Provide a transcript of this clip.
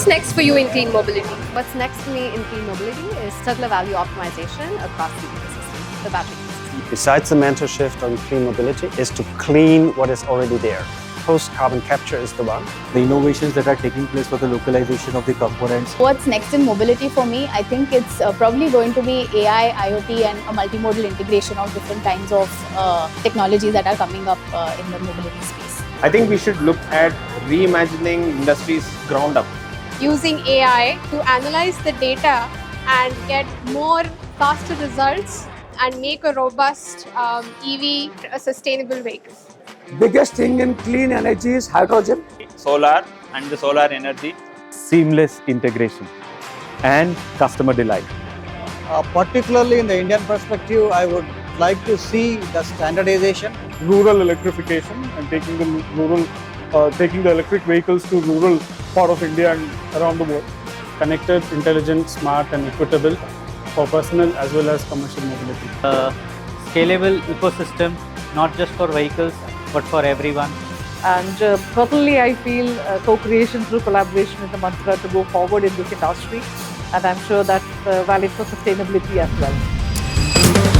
next for you in clean mobility? What's next for me in clean mobility is circular value optimization across the ecosystem, the battery ecosystem. Besides the mental shift on clean mobility is to clean what is already there. Post-carbon capture is the one. The innovations that are taking place for the localization of the components. What's next in mobility for me? I think it's probably going to be AI, IoT and a multimodal integration of different kinds of technologies that are coming up in the mobility space. I think we should look at reimagining industries ground up. Using AI to analyze the data and get more faster results and make a robust EV a sustainable vehicle. Biggest thing in clean energy is hydrogen. Solar and the solar energy. Seamless integration and customer delight. Particularly in the Indian perspective, I would like to see the standardization. Rural electrification and taking the electric vehicles to rural part of India and around the world. Connected, intelligent, smart and equitable for personal as well as commercial mobility. Scalable ecosystem, not just for vehicles, but for everyone. And personally, I feel co-creation through collaboration is the mantra to go forward in this industry. And I'm sure that's valid for sustainability as well.